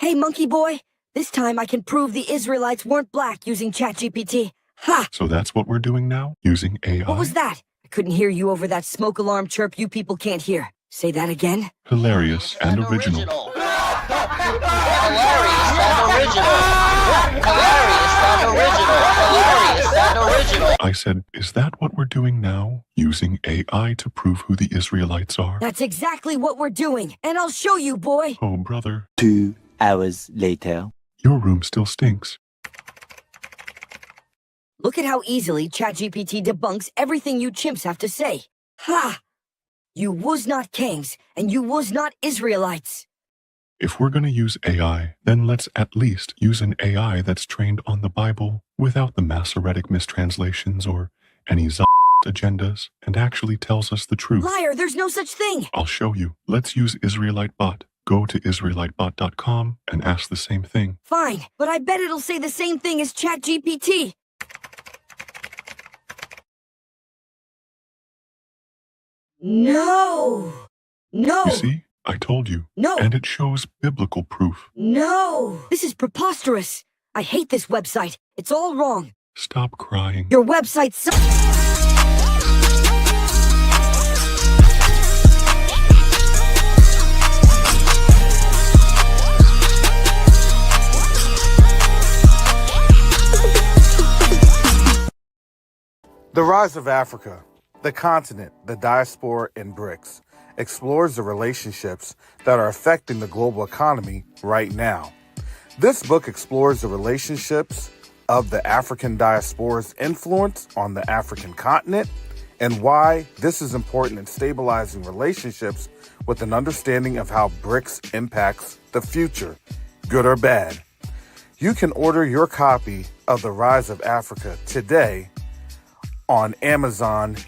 Hey, monkey boy. This time I can prove the Israelites weren't black using ChatGPT. Ha! So that's what we're doing now? Using AI? What was that? I couldn't hear you over that smoke alarm chirp you people can't hear. Say that again? Hilarious and original. Hilarious and original. Hilarious and original. Hilarious and original. I said, is that what we're doing now? Using AI to prove who the Israelites are? That's exactly what we're doing, and I'll show you, boy. Oh, brother. 2 hours later. Your room still stinks. Look at how easily ChatGPT debunks everything you chimps have to say. Ha! You was not kings, and you was not Israelites. If we're going to use AI, then let's at least use an AI that's trained on the Bible without the Masoretic mistranslations or any agendas and actually tells us the truth. Liar, there's no such thing. I'll show you. Let's use Israelite Bot. Go to IsraeliteBot.com and ask the same thing. Fine, but I bet it'll say the same thing as ChatGPT. No! No! You see? I told you. No! And it shows biblical proof. No! This is preposterous. I hate this website. It's all wrong. Stop crying. Your website sucks. The Rise of Africa, the continent, the diaspora, and BRICS explores the relationships that are affecting the global economy right now. This book explores the relationships of the African diaspora's influence on the African continent and why this is important in stabilizing relationships with an understanding of how BRICS impacts the future, good or bad. You can order your copy of The Rise of Africa today on Amazon.com.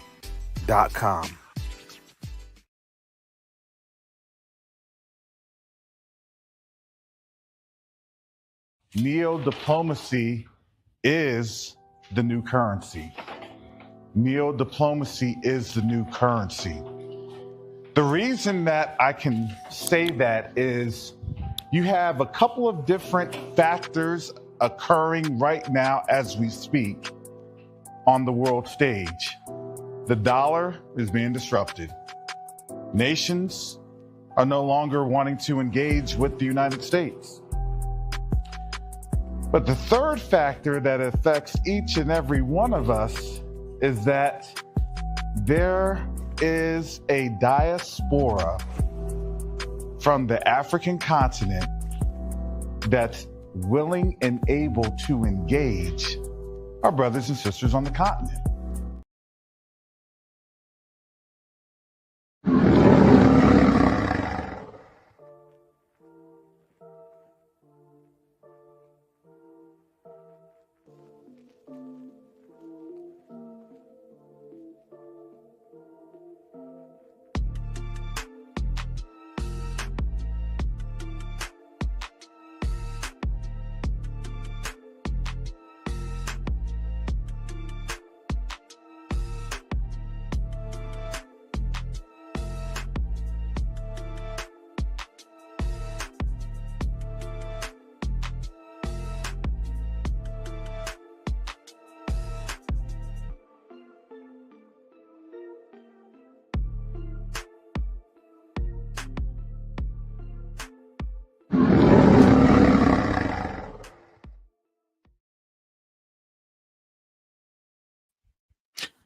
Neo-diplomacy is the new currency. Neo-diplomacy is the new currency. The reason that I can say that is you have a couple of different factors occurring right now as we speak on the world stage. The dollar is being disrupted. Nations are no longer wanting to engage with the United States. But the third factor that affects each and every one of us is that there is a diaspora from the African continent that's willing and able to engage our brothers and sisters on the continent.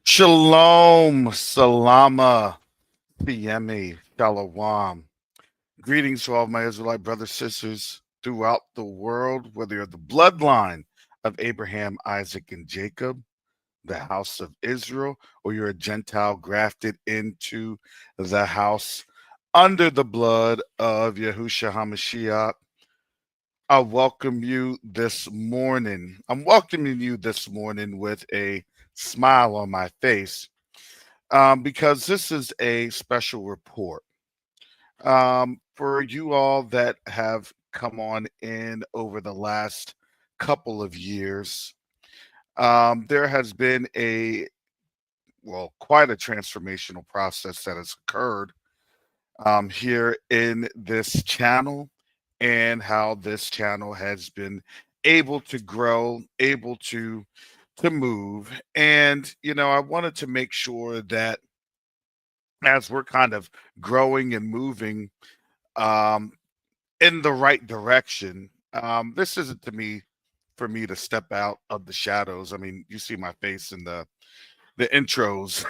Shalom, salama, piyemi, shalom. Greetings to all my Israelite brothers, sisters throughout the world, whether you're the bloodline of Abraham, Isaac, and Jacob, the house of Israel, or you're a Gentile grafted into the house under the blood of Yahushua HaMashiach. I welcome you this morning. I'm welcoming you this morning with a smile on my face because this is a special report for you all that have come on in over the last couple of years. There has been quite a transformational process that has occurred here in this channel and how this channel has been able to grow, able to move. And I wanted to make sure that as we're kind of growing and moving um, in the right direction, this isn't to me for me to step out of the shadows. I mean, you see my face in the intros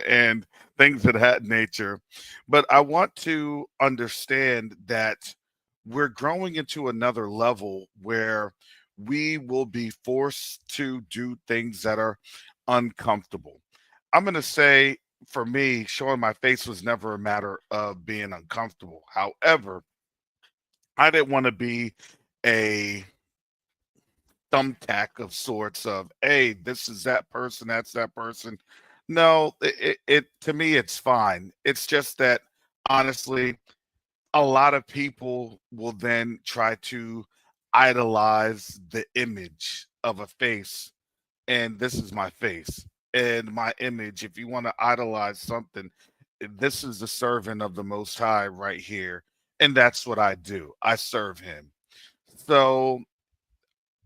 and things of that nature. But I want to understand that we're growing into another level where we will be forced to do things that are uncomfortable. I'm going to say for me, showing my face was never a matter of being uncomfortable. However, I didn't want to be a thumbtack of sorts of, hey, this is that person, that's that person. No, it to me it's fine. It's just that honestly, a lot of people will then try to idolize the image of a face, and this is my face and my image. If you want to idolize something, this is the servant of the Most High right here, and that's what I do. I serve him. So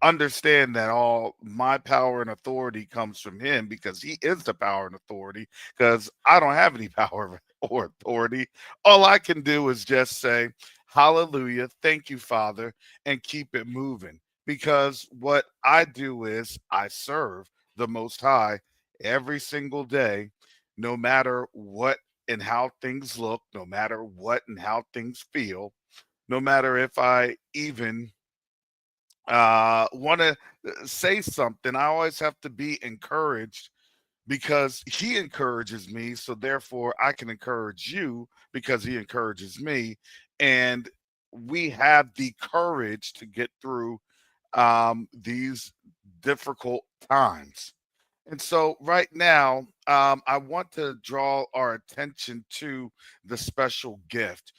understand that all my power and authority comes from him, because he is the power and authority, because I don't have any power or authority. All I can do is just say hallelujah, thank you, Father, and keep it moving, because what I do is I serve the Most High every single day, no matter what and how things look, no matter what and how things feel, no matter if I even want to say something. I always have to be encouraged, because he encourages me. So therefore, I can encourage you because he encourages me. And we have the courage to get through these difficult times. And so, right now, I want to draw our attention to the special gift.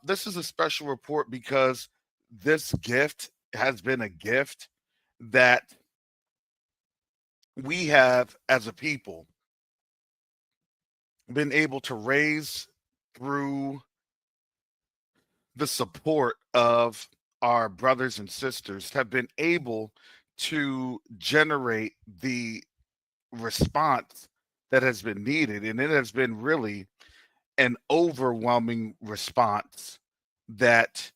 This is a special report because this gift has been a gift that we have as a people been able to raise through the support of our brothers and sisters, have been able to generate the response that has been needed. And it has been really an overwhelming response that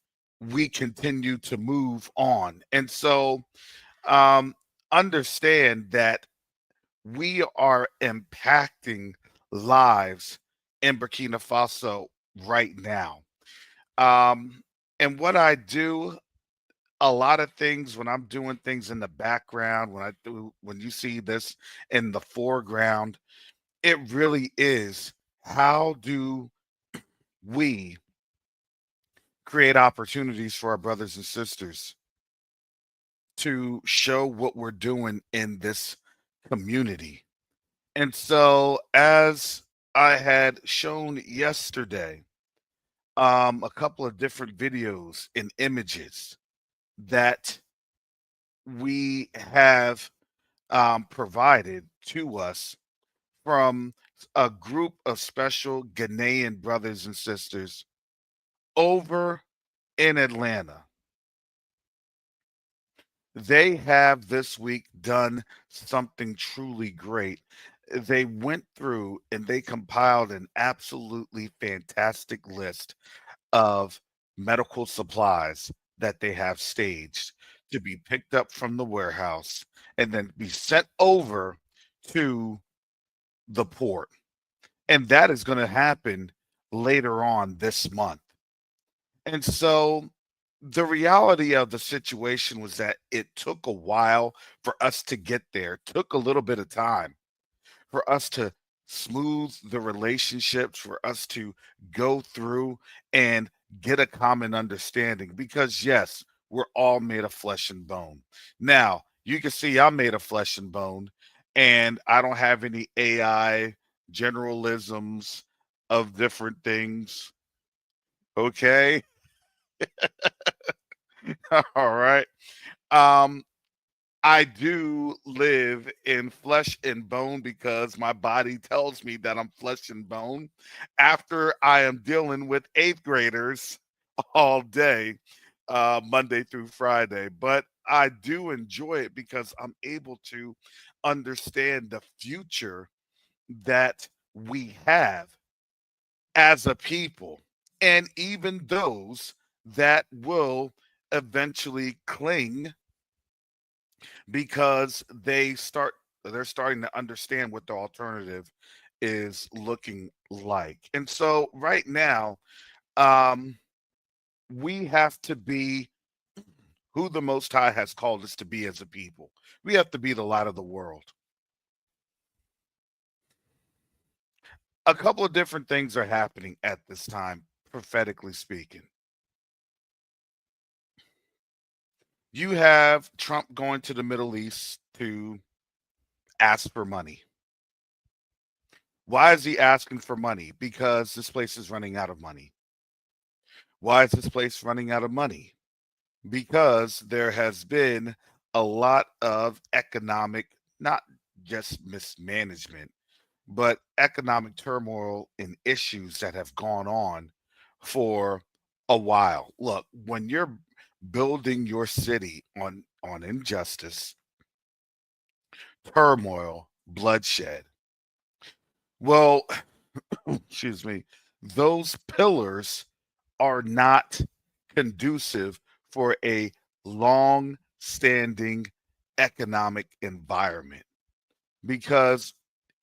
we continue to move on. And so um, understand that we are impacting lives in Burkina Faso right now. Um, and what I do, a lot of things when I'm doing things in the background, when you see this in the foreground, it really is, how do we create opportunities for our brothers and sisters to show what we're doing in this community? And so, as I had shown yesterday, a couple of different videos and images that we have provided to us from a group of special Ghanaian brothers and sisters over in Atlanta. They have this week done something truly great. They went through and they compiled an absolutely fantastic list of medical supplies that they have staged to be picked up from the warehouse and then be sent over to the port. And that is going to happen later on this month. And so the reality of the situation was that it took a while for us to get there. It took a little bit of time for us to smooth the relationships, for us to go through and get a common understanding. Because, yes, we're all made of flesh and bone. Now, you can see I'm made of flesh and bone, and I don't have any AI generalisms of different things. Okay. All right. Um, I do live in flesh and bone because my body tells me that I'm flesh and bone after I am dealing with eighth graders all day, Monday through Friday. But I do enjoy it because I'm able to understand the future that we have as a people, and even those that will eventually cling because they're starting to understand what the alternative is looking like. And so right now, um, we have to be who the Most High has called us to be as a people. We have to be the light of the world. A couple of different things are happening at this time, prophetically speaking. You have Trump going to the Middle East to ask for money. Why is he asking for money? Because this place is running out of money. Why is this place running out of money? Because there has been a lot of economic, not just mismanagement, but economic turmoil and issues that have gone on for a while. Look, when you're building your city on injustice, turmoil, bloodshed, well, excuse me, those pillars are not conducive for a long standing economic environment because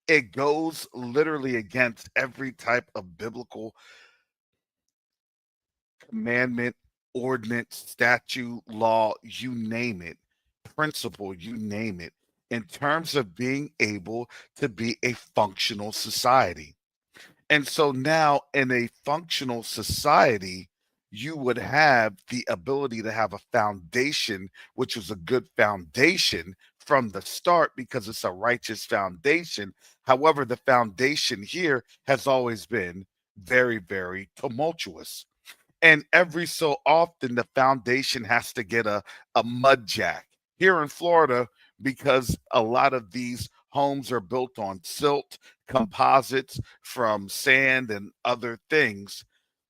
it goes literally against every type of biblical commandment, ordinance, statute, law, you name it, principle, you name it, in terms of being able to be a functional society. And so now in a functional society, you would have the ability to have a foundation, which was a good foundation from the start because it's a righteous foundation. However, the foundation here has always been very, very tumultuous. And every so often, the foundation has to get a mud jack. Here in Florida, because a lot of these homes are built on silt, composites from sand and other things,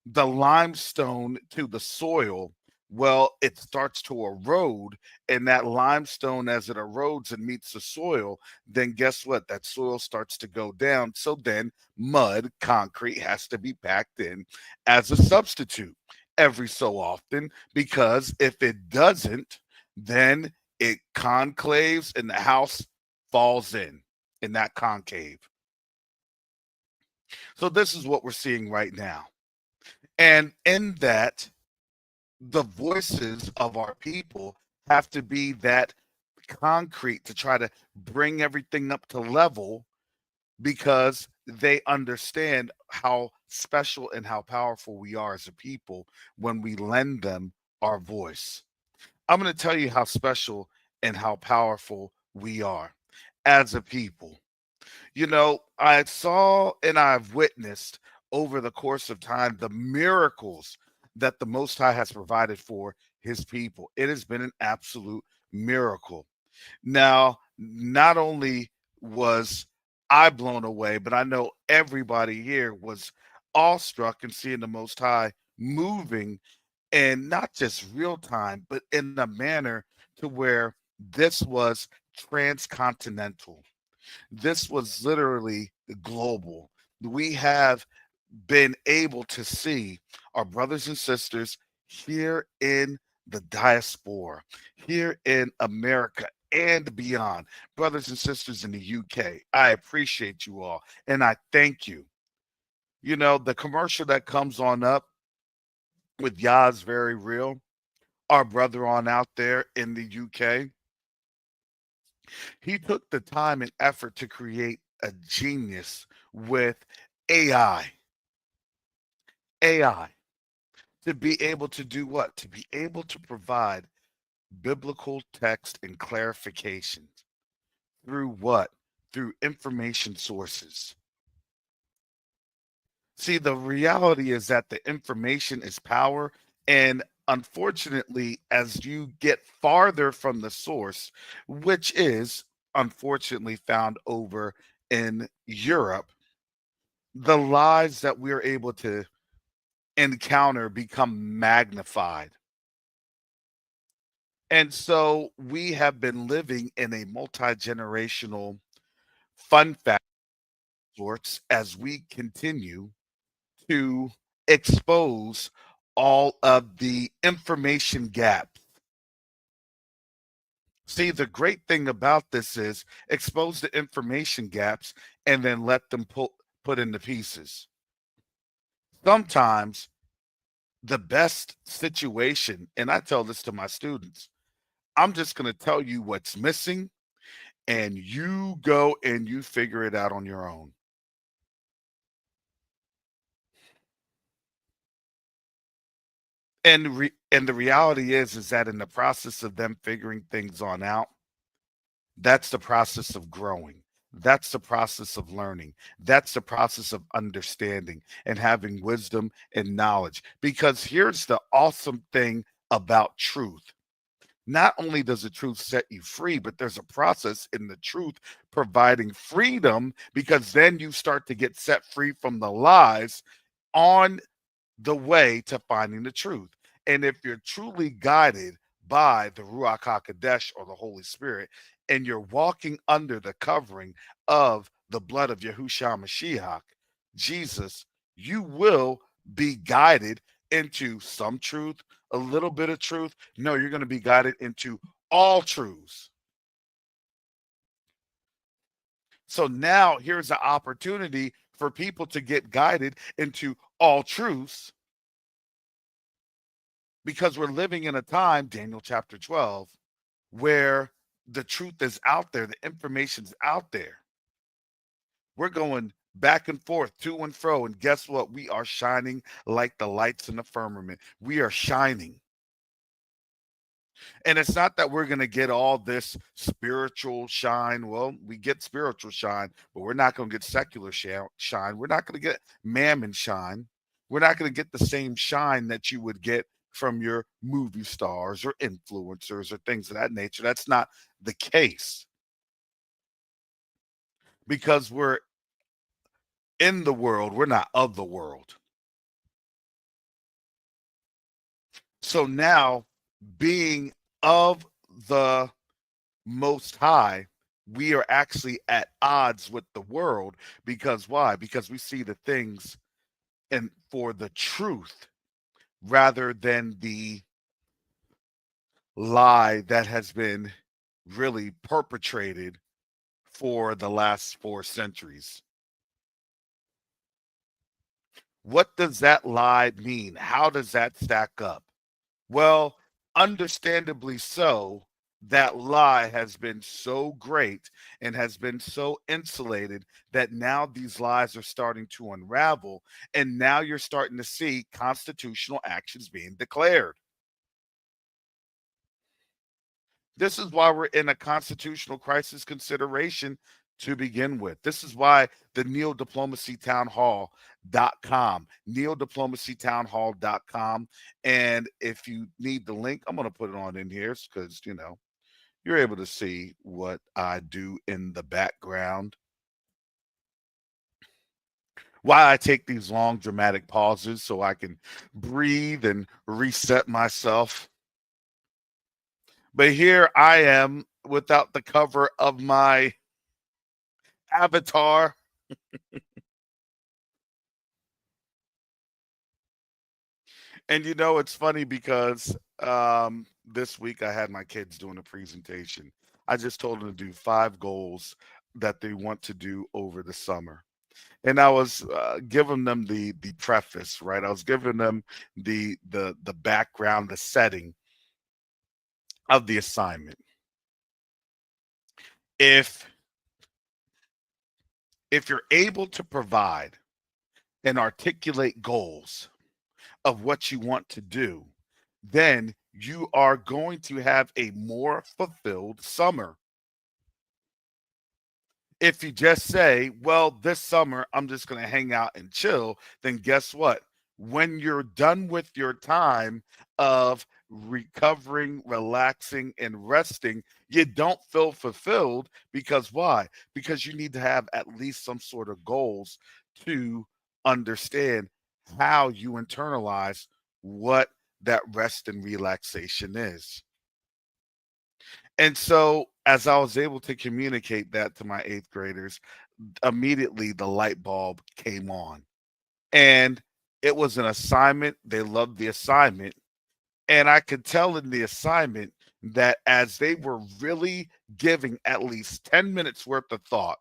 the limestone to the soil, well, it starts to erode. And that limestone, as it erodes and meets the soil, then guess what? That soil starts to go down. So then mud, concrete has to be packed in as a substitute every so often, because if it doesn't, then it conclaves and the house falls in that concave. So this is what we're seeing right now. And in that, the voices of our people have to be that concrete to try to bring everything up to level because they understand how special and how powerful we are as a people when we lend them our voice. I'm going to tell you how special and how powerful we are as a people. You know, I saw and I've witnessed over the course of time the miracles that the Most High has provided for his people. It has been an absolute miracle. Now, not only was I blown away, but I know everybody here was awestruck and seeing the Most High moving, and not just real time, but in a manner to where this was transcontinental. This was literally global. We have been able to see our brothers and sisters here in the diaspora, here in America and beyond, brothers and sisters in the UK. I appreciate you all and I thank you. You know, the commercial that comes on up with Yaz Very Real, our brother on out there in the UK, he took the time and effort to create a genius with AI. AI to be able to do what? To be able to provide biblical text and clarifications through what? Through information sources. See, the reality is that the information is power. And unfortunately, as you get farther from the source, which is unfortunately found over in Europe, the lies that we're able to encounter become magnified. And so we have been living in a multi-generational fun fact sorts as we continue to expose all of the information gaps. See, the great thing about this is expose the information gaps and then let them put into pieces. Sometimes the best situation, and I tell this to my students, I'm just going to tell you what's missing, and you go and you figure it out on your own. And the reality is that in the process of them figuring things on out, that's the process of growing. That's the process of learning. That's the process of understanding and having wisdom and knowledge. Because here's the awesome thing about truth. Not only does the truth set you free, but there's a process in the truth providing freedom, because then you start to get set free from the lies on the way to finding the truth. And if you're truly guided by the Ruach HaKodesh, or the Holy Spirit, and you're walking under the covering of the blood of Yahushua Mashiach, Jesus, you will be guided into some truth, a little bit of truth. No, you're going to be guided into all truths. So now here's an opportunity for people to get guided into all truths, because we're living in a time, Daniel chapter 12, where the truth is out there, the information's out there. We're going back and forth, to and fro, and guess what? We are shining like the lights in the firmament. We are shining. And it's not that we're going to get all this spiritual shine. Well, we get spiritual shine, but we're not going to get secular shine. We're not going to get mammon shine. We're not going to get the same shine that you would get from your movie stars or influencers or things of that nature. That's not the case, because we're in the world. We're not of the world. So now, being of the Most High, we are actually at odds with the world. Because why? Because we see the things and for the truth rather than the lie that has been really perpetrated for the last 4 centuries. What does that lie mean? How does that stack up? Well, understandably so, that lie has been so great and has been so insulated that now these lies are starting to unravel, and now you're starting to see constitutional actions being declared. This is why we're in a constitutional crisis consideration to begin with. This is why the NeoDiplomacyTownHall.com, NeoDiplomacyTownHall.com. And if you need the link, I'm going to put it on in here because, you're able to see what I do in the background. Why I take these long dramatic pauses so I can breathe and reset myself. But here I am without the cover of my avatar. And it's funny because this week I had my kids doing a presentation. I just told them to do 5 goals that they want to do over the summer. And I was giving them the preface, right? I was giving them the background, the setting of the assignment. If you're able to provide and articulate goals of what you want to do, then you are going to have a more fulfilled summer. If you just say, well, this summer I'm just going to hang out and chill, then guess what? When you're done with your time of recovering, relaxing, and resting, you don't feel fulfilled. Because why? Because you need to have at least some sort of goals to understand how you internalize what that rest and relaxation is. And so, as I was able to communicate that to my eighth graders, immediately the light bulb came on. And it was an assignment. They loved the assignment. And I could tell in the assignment that as they were really giving at least 10 minutes worth of thought,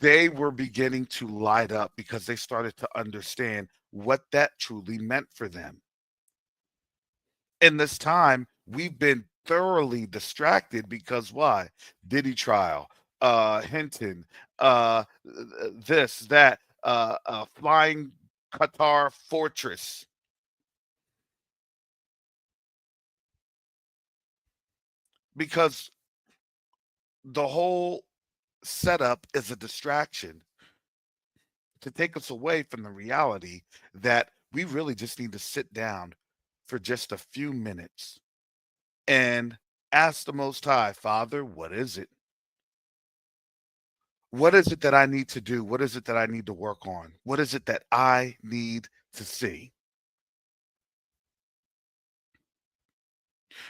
they were beginning to light up because they started to understand what that truly meant for them. In this time, we've been thoroughly distracted because why? Diddy trial, Hinton, this, that, flying Qatar fortress. Because the whole setup is a distraction to take us away from the reality that we really just need to sit down for just a few minutes and ask the Most High, Father, what is it? What is it that I need to do? What is it that I need to work on? What is it that I need to see?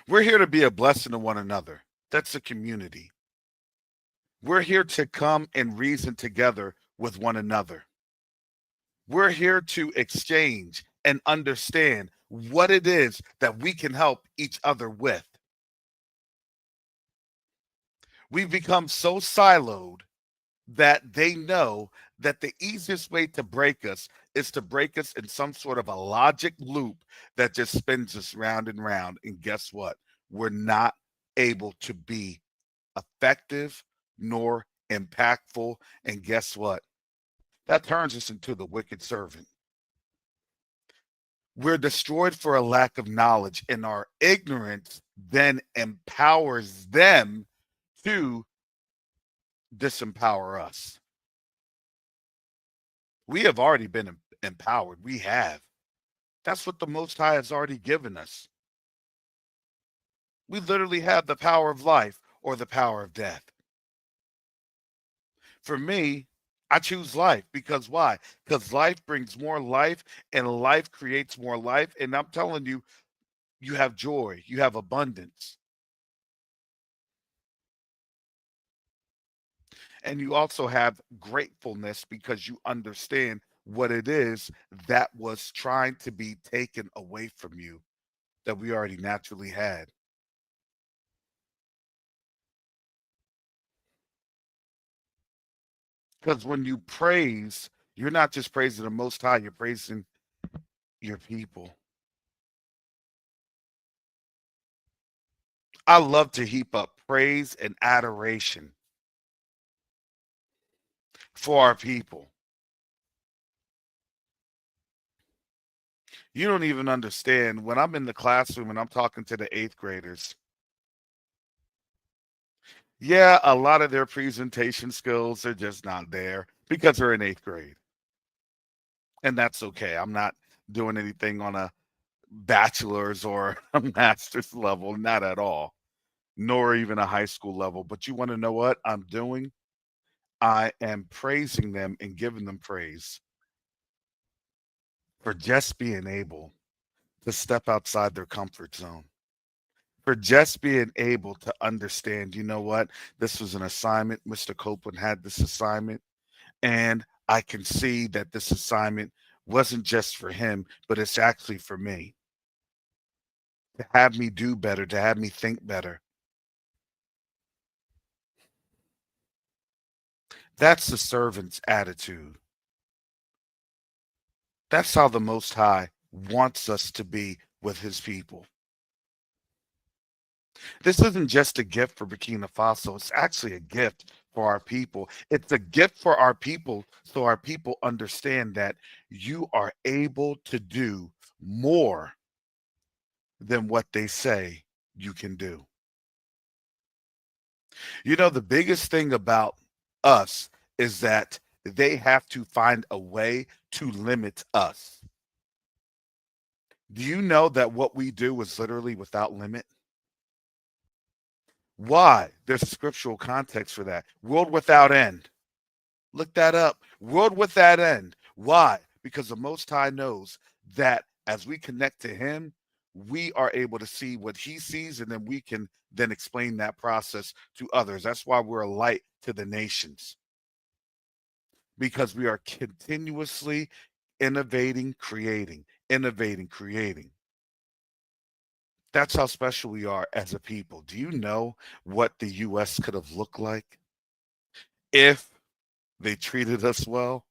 We're here to be a blessing to one another. That's a community. We're here to come and reason together with one another. We're here to exchange and understand what it is that we can help each other with. We've become so siloed that they know that the easiest way to break us is to break us in some sort of a logic loop that just spins us round and round. And guess what? We're not able to be effective nor impactful. And guess what? That turns us into the wicked servant. We're destroyed for a lack of knowledge, and our ignorance then empowers them to disempower us. We have already been empowered. We have. That's what the Most High has already given us. We literally have the power of life or the power of death. For me, I choose life because why? Because life brings more life and life creates more life. And I'm telling you, you have joy, you have abundance. And you also have gratefulness because you understand what it is that was trying to be taken away from you that we already naturally had. Because when you praise, you're not just praising the Most High, you're praising your people. I love to heap up praise and adoration for our people. You don't even understand when I'm in the classroom and I'm talking to the eighth graders. Yeah, a lot of their presentation skills are just not there because they're in eighth grade. And that's okay. I'm not doing anything on a bachelor's or a master's level, not at all, nor even a high school level. But you want to know what I'm doing? I am praising them and giving them praise for just being able to step outside their comfort zone, for just being able to understand, you know what, this was an assignment. Mr. Copeland had this assignment, and I can see that this assignment wasn't just for him, but it's actually for me to have me do better, to have me think better. That's the servant's attitude. That's how the Most High wants us to be with his people. This isn't just a gift for Burkina Faso. It's actually a gift for our people. It's a gift for our people so our people understand that you are able to do more than what they say you can do. You know, the biggest thing about us is that they have to find a way to limit us. Do you know that what we do is literally without limit? Why? There's a scriptural context for that. World without end. Look that up. World without end. Why? because the Most High knows that as we connect to him, we are able to see what he sees, and then we can then explain that process to others. That's why we're a light to the nations, because we are continuously innovating, creating, innovating, creating. That's how special we are as a people. Do you know what the U.S. could have looked like if they treated us well?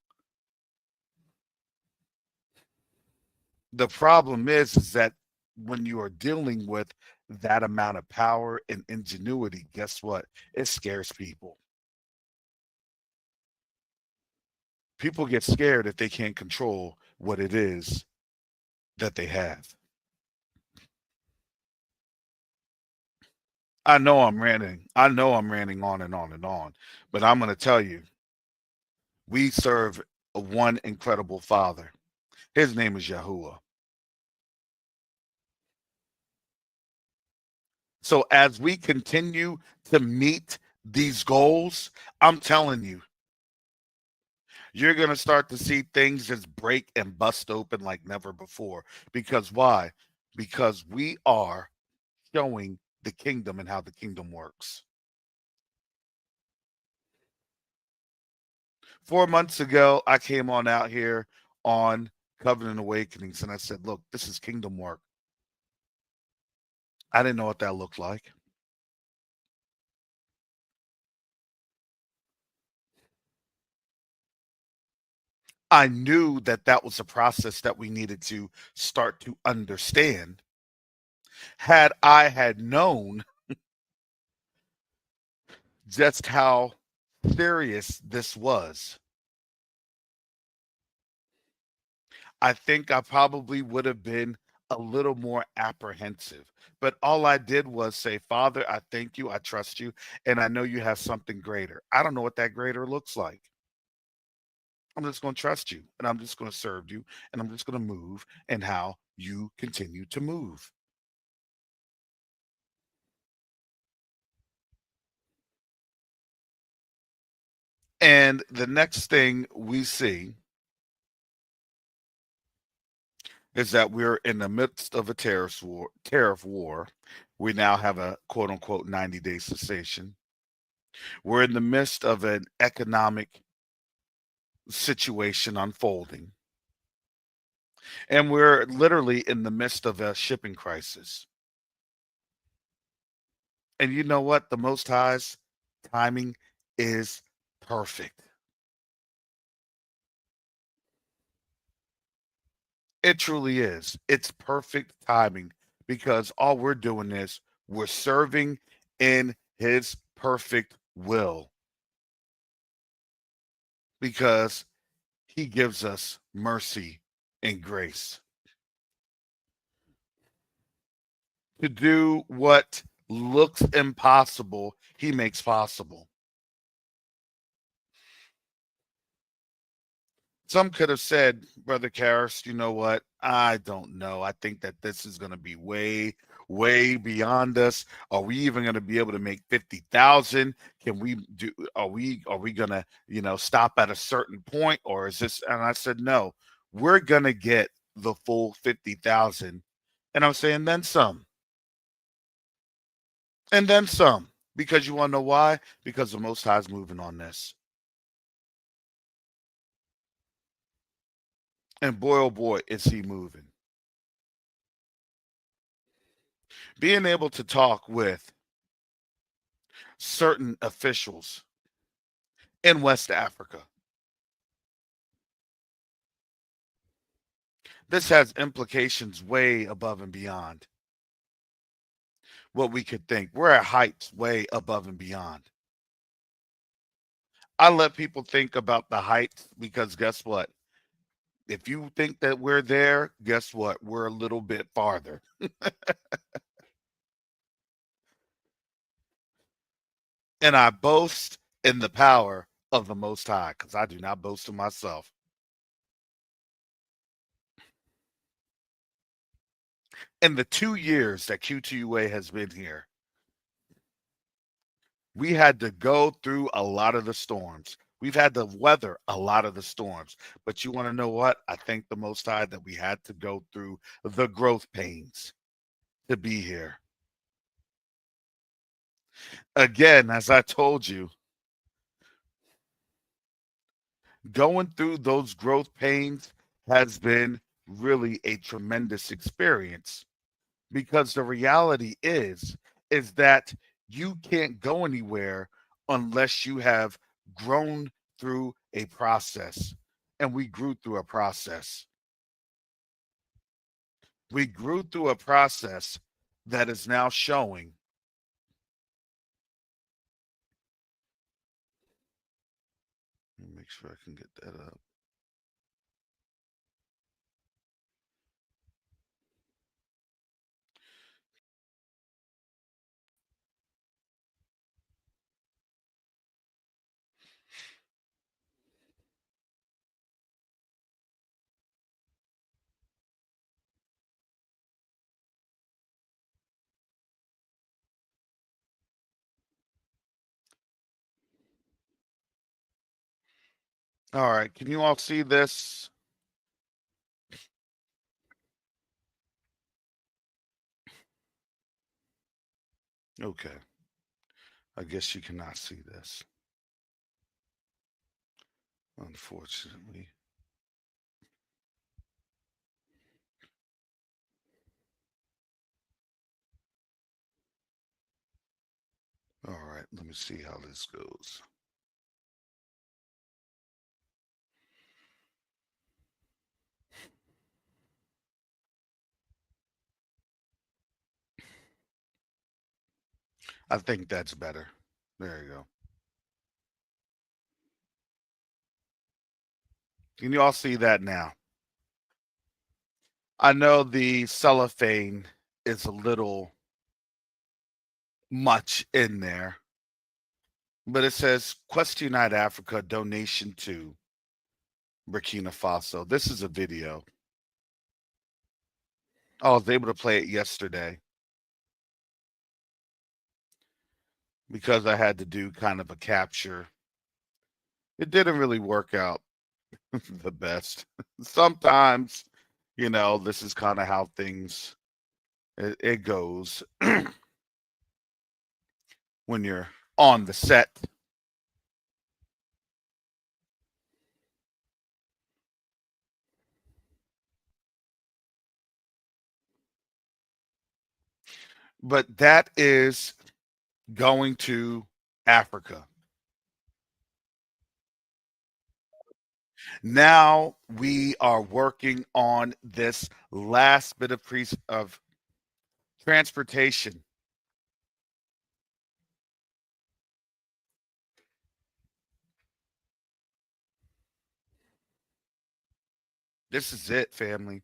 The problem is that when you are dealing with that amount of power and ingenuity, guess what? It scares people. People get scared if they can't control what it is that they have. I know I'm ranting. I know I'm ranting on and on and on, but I'm going to tell you, we serve one incredible Father. His name is Yahuwah. So as we continue to meet these goals, I'm telling you, you're going to start to see things just break and bust open like never before. Because why? Because we are showing the kingdom and how the kingdom works. 4 months ago, I came on out here on Covenant Awakenings, and I said, look, this is kingdom work. I didn't know what that looked like. I knew that that was a process that we needed to start to understand. Had I had known just how serious this was, I think I probably would have been a little more apprehensive. But all I did was say, Father, I thank you, I trust you, and I know you have something greater. I don't know what that greater looks like. I'm just going to trust you, and I'm just going to serve you, and I'm just going to move and how you continue to move. And the next thing we see is that we're in the midst of a tariff war. We now have a quote unquote 90-day cessation. We're in the midst of an economic situation unfolding. And we're literally in the midst of a shipping crisis. And you know what? The Most High's timing is perfect. It truly is. It's perfect timing, because all we're doing is we're serving in his perfect will, because he gives us mercy and grace to do what looks impossible. He makes possible. Some could have said, Brother Karras, you know what? I don't know. I think that this is going to be way, way beyond us. Are we even going to be able to make 50,000? Can we do? Are we going to stop at a certain point, or is this? And I said, no, we're going to get the full 50,000, and I'm saying then some, and then some, because you want to know why? Because the Most High is moving on this. And boy, oh boy, is he moving. Being able to talk with certain officials in West Africa, this has implications way above and beyond what we could think. We're at heights way above and beyond. I let people think about the heights, because guess what? If you think that we're there, guess what? We're a little bit farther. And I boast in the power of the Most High, because I do not boast of myself. In the 2 years that Q2UA has been here, we had to go through a lot of the storms. We've had to weather a lot of the storms. But you want to know what? I thank the Most High that we had to go through the growth pains to be here. Again, as I told you, going through those growth pains has been really a tremendous experience, because the reality is that you can't go anywhere unless you have grown through a process. And we grew through a process. We grew through a process that is now showing. Let me make sure I can get that up. All right, can you all see this? Okay. I guess you cannot see this, unfortunately. All right, let me see how this goes. I think that's better. There you go. Can you all see that now? I know the cellophane is a little much in there, but it says Quest Unite Africa donation to Burkina Faso. This is a video. I was able to play it yesterday because I had to do kind of a capture. It didn't really work out the best. Sometimes, this is kind of how things it goes when you're on the set. But that is going to Africa. Now we are working on this last bit of transportation. This is it, family.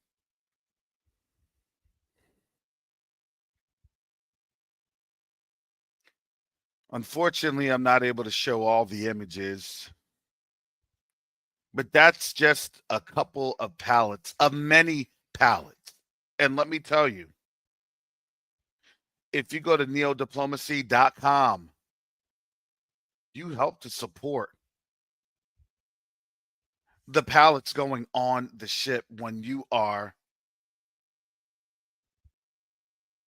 Unfortunately, I'm not able to show all the images, but that's just a couple of pallets, of many pallets. And let me tell you, if you go to NeoDiplomacy.com, you help to support the pallets going on the ship when you are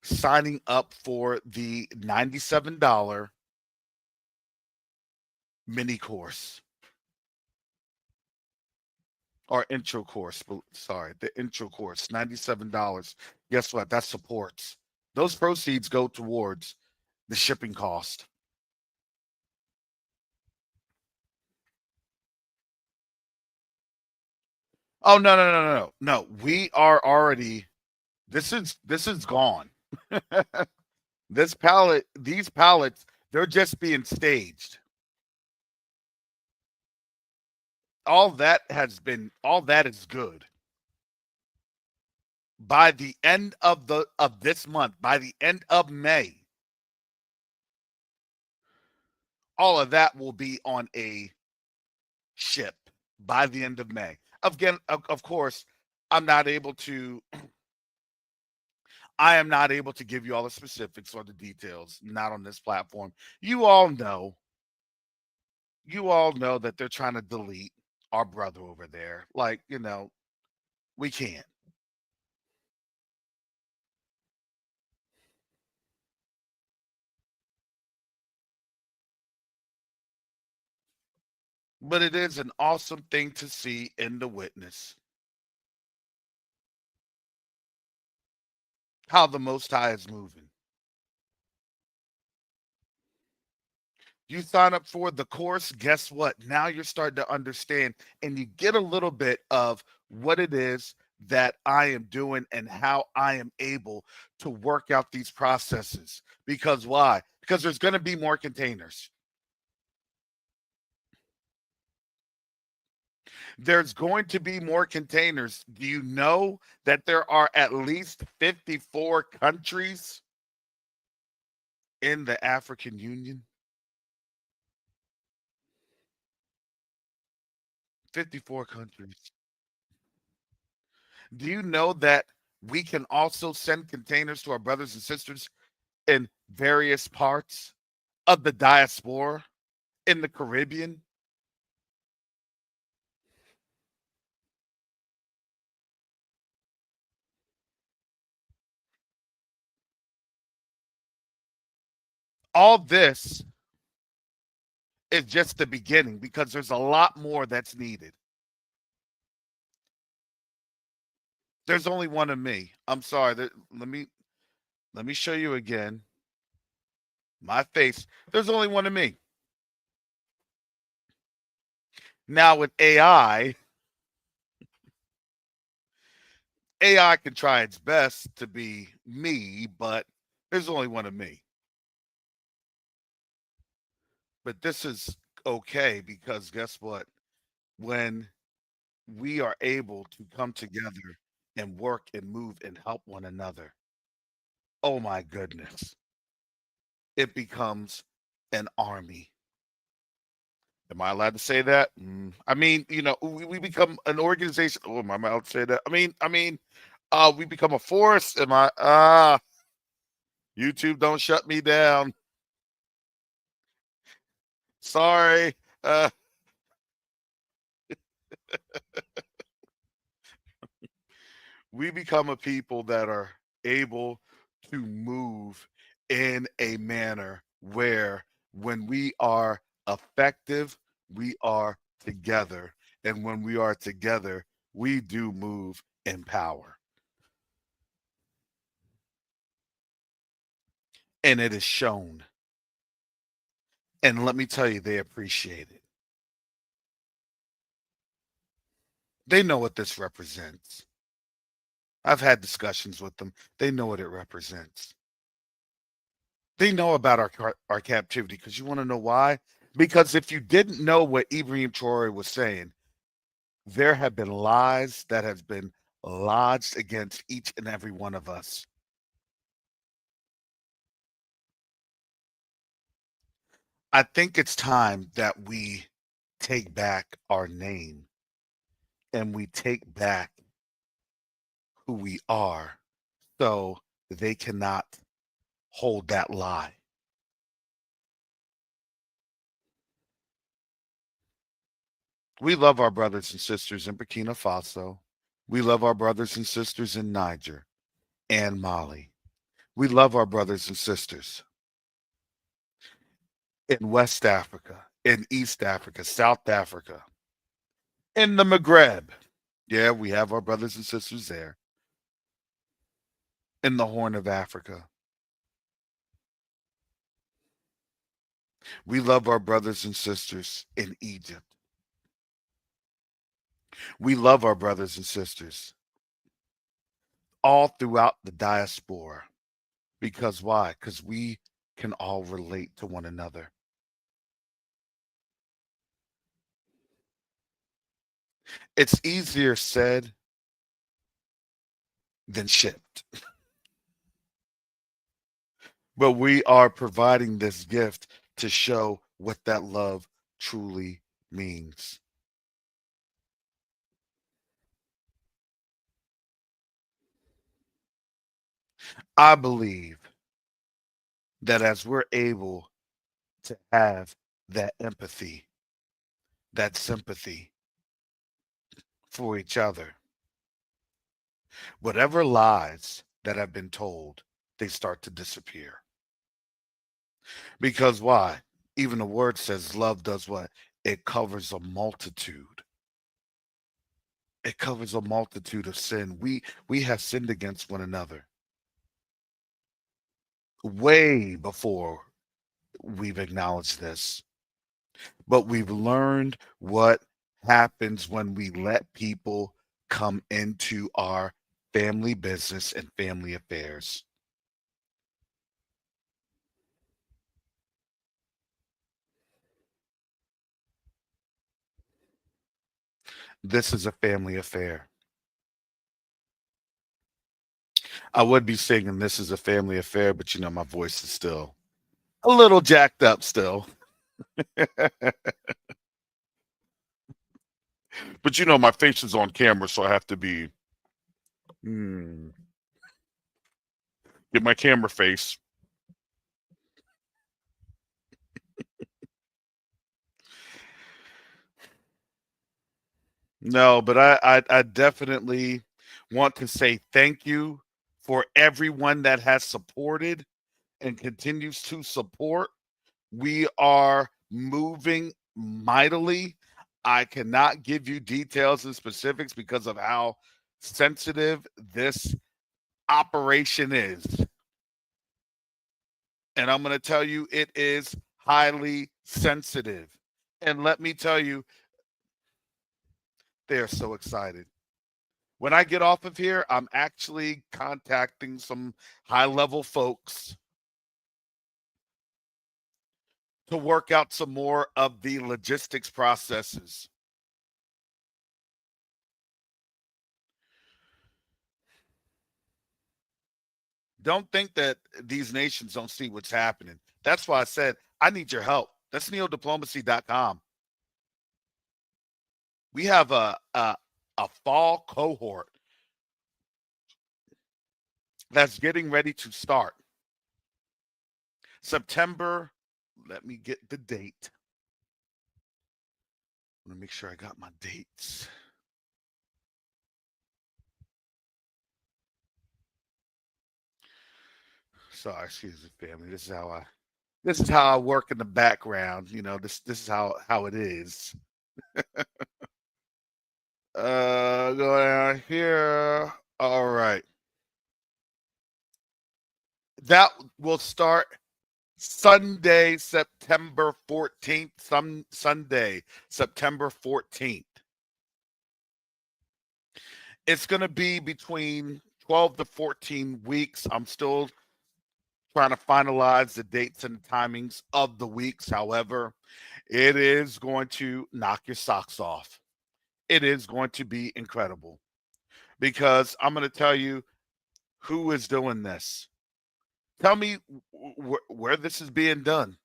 signing up for the $97 mini course or intro course. Sorry, the intro course, $97. Guess what? That supports. Those proceeds go towards the shipping cost. Oh, no. We are already, this is gone. These pallets, they're just being staged. All that is good. By the end of this month, by the end of May, all of that will be on a ship by the end of May. Again, of course, I am not able to give you all the specifics or the details, not on this platform. You all know You all know that they're trying to delete our brother over there. Like, we can't. But it is an awesome thing to see in the witness how the Most High is moving. You sign up for the course, guess what? Now you're starting to understand and you get a little bit of what it is that I am doing and how I am able to work out these processes. Because why? Because there's going to be more containers. There's going to be more containers. Do you know that there are at least 54 countries in the African Union? 54 countries. Do you know that we can also send containers to our brothers and sisters in various parts of the diaspora in the Caribbean? All this is just the beginning because there's a lot more that's needed. There's only one of me. I'm sorry. Let me show you again. My face. There's only one of me. Now with AI can try its best to be me, but there's only one of me. But this is okay because guess what? When we are able to come together and work and move and help one another, oh my goodness, it becomes an army. Am I allowed to say that? I mean, we become an organization. Oh, am I allowed to say that? We become a force. Am I? YouTube, don't shut me down. Sorry. Uh, we become a people that are able to move in a manner where when we are effective, we are together. And when we are together, we do move in power. And it is shown. And let me tell you, they appreciate it. They know what this represents. I've had discussions with them. They know what it represents. They know about our captivity because you want to know why? Because if you didn't know what Ibrahim Traore was saying, there have been lies that have been lodged against each and every one of us. I think it's time that we take back our name and we take back who we are so they cannot hold that lie. We love our brothers and sisters in Burkina Faso. We love our brothers and sisters in Niger and Mali. We love our brothers and sisters in West Africa, in East Africa, South Africa, in the Maghreb. Yeah, we have our brothers and sisters there. In the Horn of Africa. We love our brothers and sisters in Egypt. We love our brothers and sisters all throughout the diaspora. Because why? Because we can all relate to one another. It's easier said than shipped. But we are providing this gift to show what that love truly means. I believe that as we're able to have that empathy that sympathy for each other. Whatever lies that have been told, they start to disappear. Because why? Even the word says love does what? It covers a multitude. It covers a multitude of sin. We have sinned against one another way before we've acknowledged this. But we've learned what happens when we let people come into our family business and family affairs. This is a family affair. I would be singing This Is a Family Affair, but you know, my voice is still a little jacked up still. But you know, my face is on camera, so I have to be get my camera face. No, but I definitely want to say thank you for everyone that has supported and continues to support. We are moving mightily. I cannot give you details and specifics because of how sensitive this operation is. And I'm going to tell you, it is highly sensitive. And let me tell you, they're so excited. When I get off of here, I'm actually contacting some high-level folks to work out some more of the logistics processes. Don't think that these nations don't see what's happening. That's why I said, I need your help. That's NeoDiplomacy.com. We have a fall cohort that's getting ready to start. September, let me get the date. I want to make sure I got my dates. Sorry, excuse me, family. This is how I work in the background. You know, this is how it is. Go down here. All right. That will start Sunday, September 14th. Sunday, September 14th. It's going to be between 12 to 14 weeks. I'm still trying to finalize the dates and timings of the weeks. However, it is going to knock your socks off. It is going to be incredible because I'm going to tell you who is doing this. Tell me where this is being done.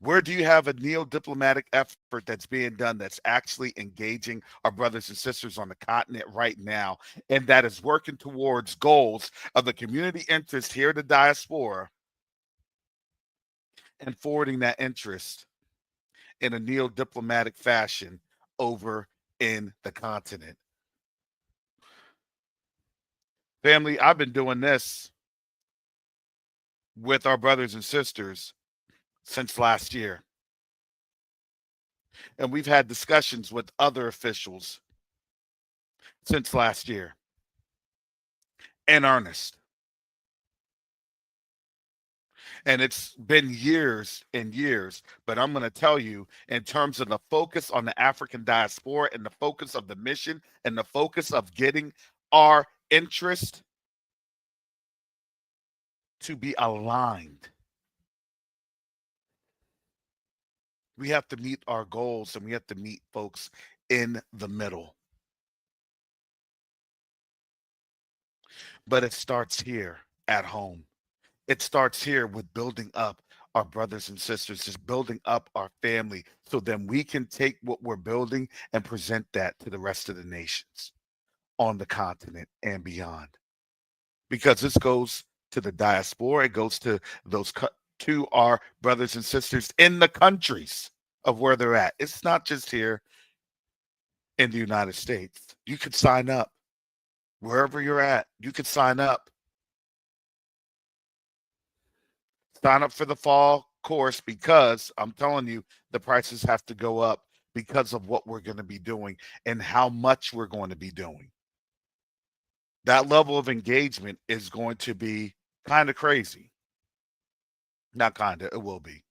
Where do you have a neo-diplomatic effort that's being done that's actually engaging our brothers and sisters on the continent right now, and that is working towards goals of the community interest here in the diaspora and forwarding that interest in a neo-diplomatic fashion over in the continent? Family, I've been doing this with our brothers and sisters since last year. And we've had discussions with other officials since last year in earnest. And it's been years and years, but I'm going to tell you, in terms of the focus on the African diaspora and the focus of the mission and the focus of getting our interest to be aligned, we have to meet our goals and we have to meet folks in the middle. But it starts here at home. It starts here with building up our brothers and sisters, just building up our family so then we can take what we're building and present that to the rest of the nations on the continent and beyond. Because this goes to the diaspora, it goes to those to our brothers and sisters in the countries. of where they're at. It's not just here in the United States. You could sign up wherever you're at. You could sign up. Sign up for the fall course because I'm telling you, the prices have to go up because of what we're going to be doing and how much we're going to be doing. That level of engagement is going to be kind of crazy. Not kind of, it will be.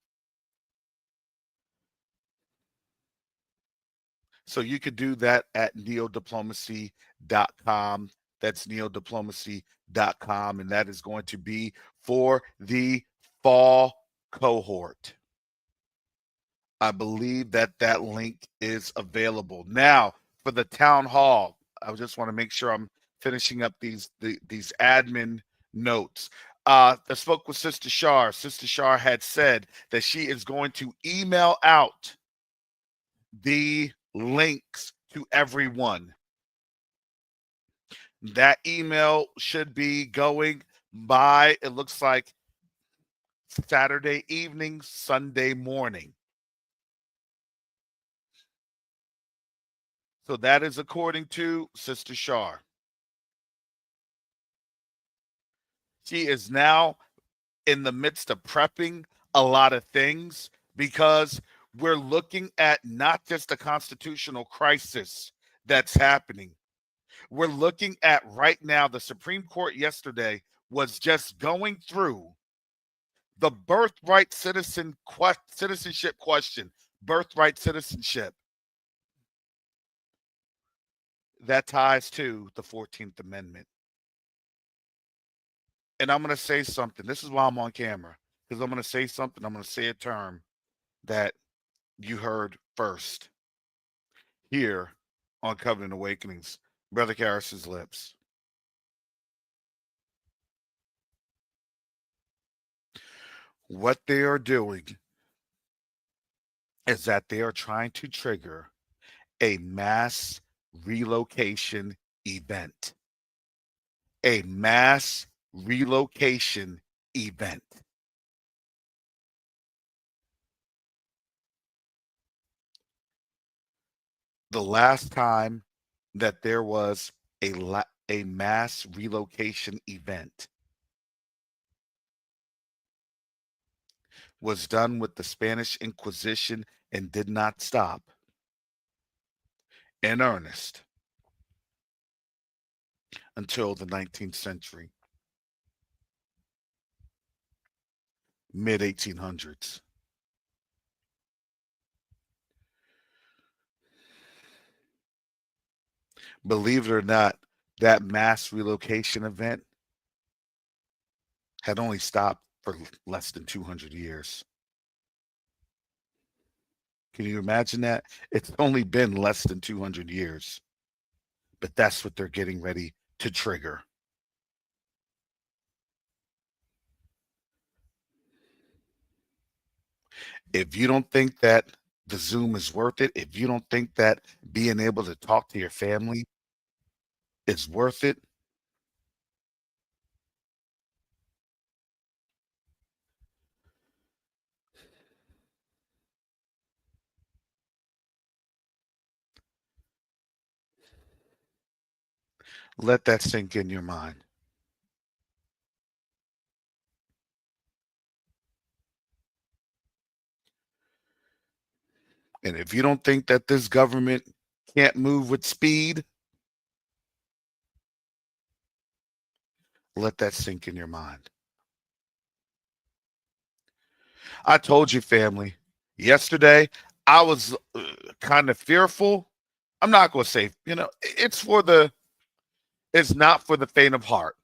So you could do that at neodiplomacy.com. That's neodiplomacy.com. And that is going to be for the fall cohort. I believe that that link is available. Now, for the town hall, I just want to make sure I'm finishing up these admin notes. I spoke with Sister Shar. Sister Shar had said that she is going to email out the links to everyone. That email should be going by, it looks like, Saturday evening, Sunday morning. So that is according to Sister Shar. She is now in the midst of prepping a lot of things because we're looking at not just a constitutional crisis that's happening. We're looking at right now, the Supreme Court yesterday was just going through the birthright citizenship question, birthright citizenship. That ties to the 14th Amendment. And I'm going to say something. This is why I'm on camera, because I'm going to say something. I'm going to say a term that you heard first here on Covenant Awakenings, Brother Karras's lips. What they are doing is that they are trying to trigger a mass relocation event. A mass relocation event. The last time that there was a mass relocation event was done with the Spanish Inquisition and did not stop in earnest until the 19th century, mid 1800s. Believe it or not, that mass relocation event had only stopped for less than 200 years. Can you imagine that? It's only been less than 200 years, but that's what they're getting ready to trigger. If you don't think that the Zoom is worth it, if you don't think that being able to talk to your family is worth it, let that sink in your mind. And if you don't think that this government can't move with speed, let that sink in your mind. I told you, family, yesterday I was kind of fearful. I'm not going to say, it's not for the faint of heart,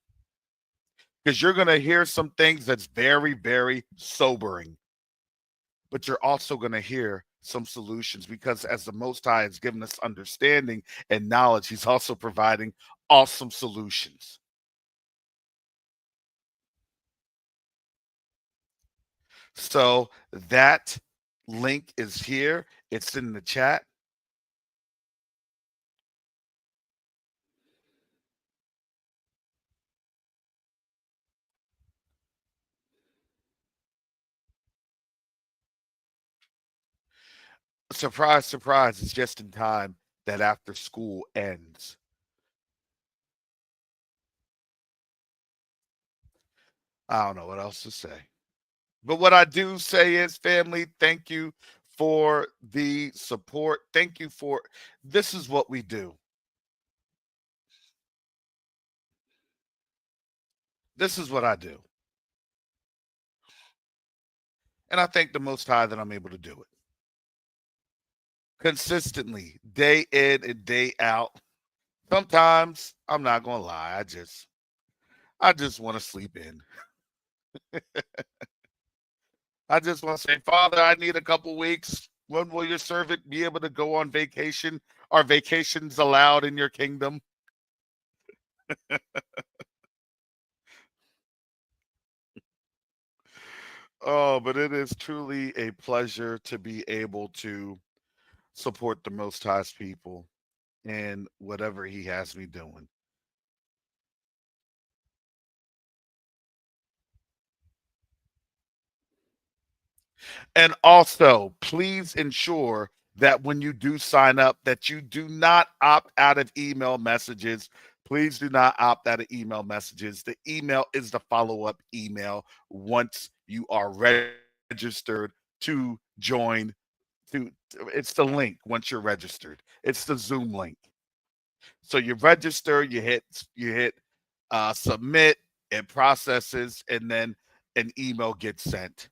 because you're going to hear some things that's very, very sobering. But you're also going to hear some solutions, because as the Most High has given us understanding and knowledge, he's also providing awesome solutions. So that link is here. It's in the chat. surprise, surprise, it's just in time that after school ends. I don't know what else to say. But what I do say is, family, thank you for the support. Thank you for this is what we do. This is what I do. And I thank the Most High that I'm able to do it consistently, day in and day out. Sometimes I'm not gonna lie, I just want to sleep in. I just want to say, Father, I need a couple weeks. When will your servant be able to go on vacation? Are vacations allowed in your kingdom? Oh, but it is truly a pleasure to be able to support the Most High's people in whatever He has me doing. And also, please ensure that when you do sign up, that you do not opt out of email messages. Please do not opt out of email messages. The email is the follow-up email once you are registered to join. It's the link once you're registered. It's the Zoom link. So you register, you hit submit, it processes, and then an email gets sent.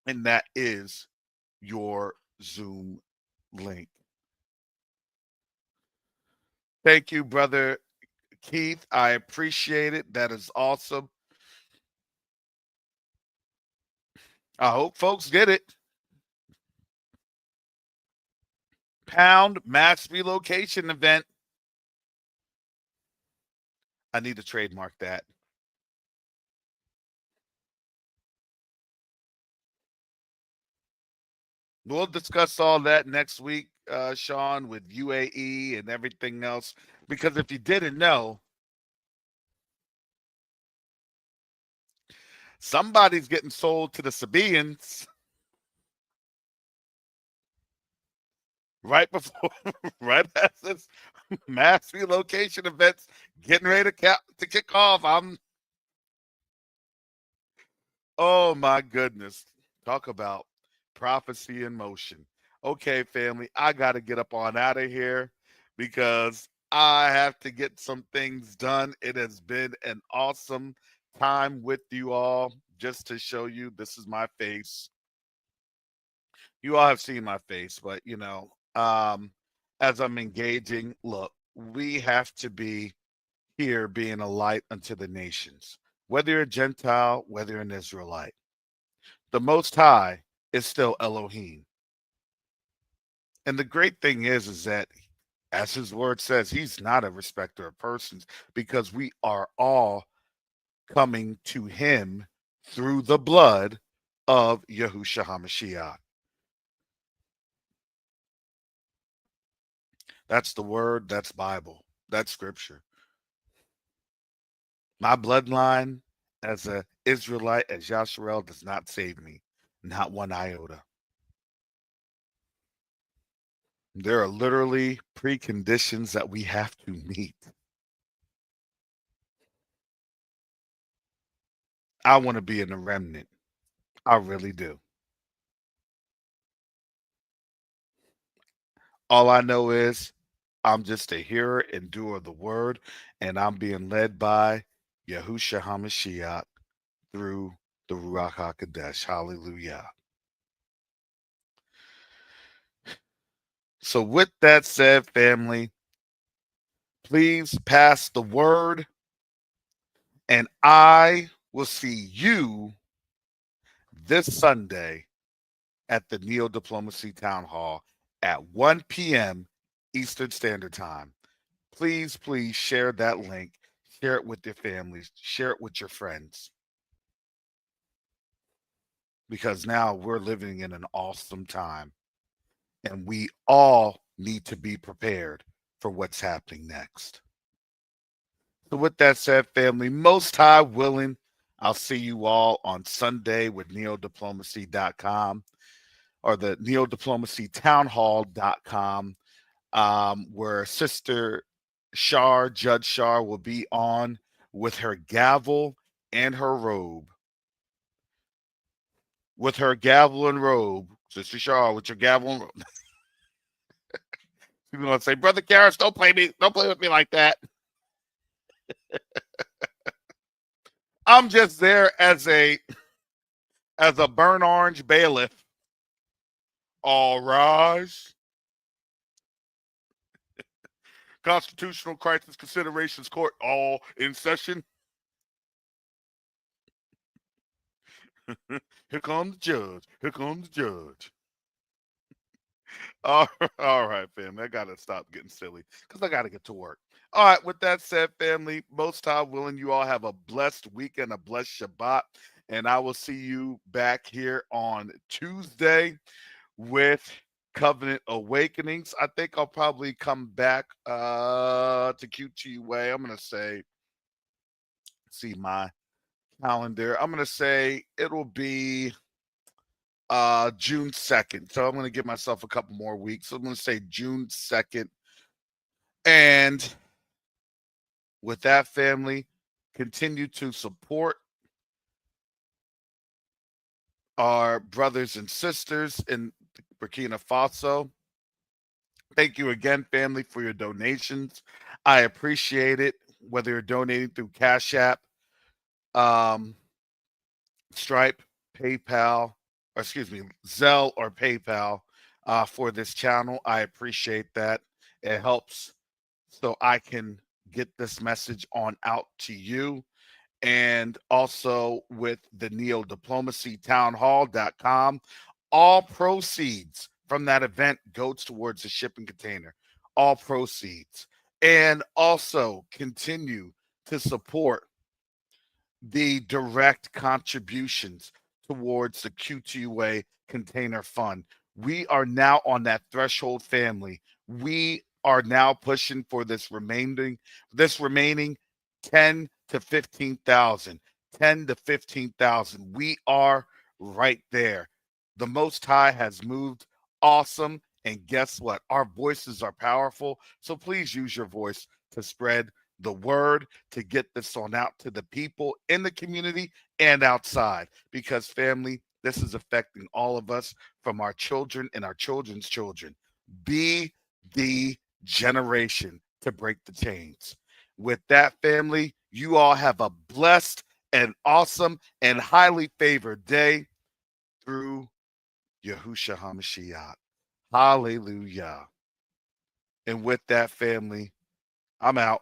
And that is your Zoom link. Thank you, brother Keith. I appreciate it. That is awesome. I hope folks get it. Pound mass relocation event. I need to trademark that. We'll discuss all that next week, Sean, with UAE and everything else. Because if you didn't know, somebody's getting sold to the Sabaeans right before, right as this mass relocation event's getting ready to kick off. Oh my goodness. Talk about prophecy in motion. Okay, family, I got to get up on out of here because I have to get some things done. It has been an awesome time with you all. Just to show you, this is my face. You all have seen my face, but as I'm engaging, look, we have to be here being a light unto the nations, whether you're a Gentile, whether you're an Israelite. The Most High is still Elohim. And the great thing is that, as his word says, he's not a respecter of persons because we are all coming to him through the blood of Yahushua HaMashiach. That's the word, that's Bible, that's scripture. My bloodline as an Israelite, as Yasharel, does not save me, not one iota. There are literally preconditions that we have to meet. I want to be in the remnant. I really do. All I know is I'm just a hearer and doer of the word, and I'm being led by Yahushua HaMashiach through the Ruach HaKodesh. Hallelujah. So with that said, family, please pass the word, and I will see you this Sunday at the NeoDiplomacy Town Hall at 1 p.m. Eastern Standard Time. Please, please share that link. Share it with your families. Share it with your friends. Because now we're living in an awesome time. And we all need to be prepared for what's happening next. So with that said, family, Most High willing, I'll see you all on Sunday with neodiplomacy.com. or the NeoDiplomacyTownHall.com, where Sister Shar, Judge Shar, will be on with her gavel and her robe. With her gavel and robe, Sister Shar, with your gavel and robe. She's gonna say, Brother Karras, don't play with me like that. I'm just there as a burnt orange bailiff. All rise. Constitutional Crisis Considerations Court, all in session. Here comes the judge. Here comes the judge. All right, family. I gotta stop getting silly because I gotta get to work. All right. With that said, family, most high willing, you all have a blessed weekend, a blessed Shabbat, and I will see you back here on Tuesday with Covenant Awakenings. I think I'll probably come back to QTUA. I'm gonna say, see my calendar. I'm gonna say it'll be June 2nd. So I'm going to give myself a couple more weeks. So I'm going to say June 2nd. And with that, family, continue to support our brothers and sisters in Burkina Faso. Thank you again, family, for your donations. I appreciate it, whether you're donating through Cash App, Stripe, PayPal, or excuse me, Zelle or PayPal for this channel. I appreciate that. It helps so I can get this message on out to you. And also with the NeoDiplomacyTownHall.com, all proceeds from that event goes towards the shipping container. All proceeds. And also continue to support the direct contributions towards the QTUA Container Fund. We are now on that threshold, family. We are now pushing for this remaining 10 to 15,000. 10 to 15,000. We are right there. The Most High has moved. Awesome. And guess what? Our voices are powerful. So please use your voice to spread the word, to get this on out to the people in the community and outside, because family, this is affecting all of us, from our children and our children's children. Be the generation to break the chains. With that, family, you all have a blessed and awesome and highly favored day through Yahushua HaMashiach. Hallelujah. And with that, family, I'm out.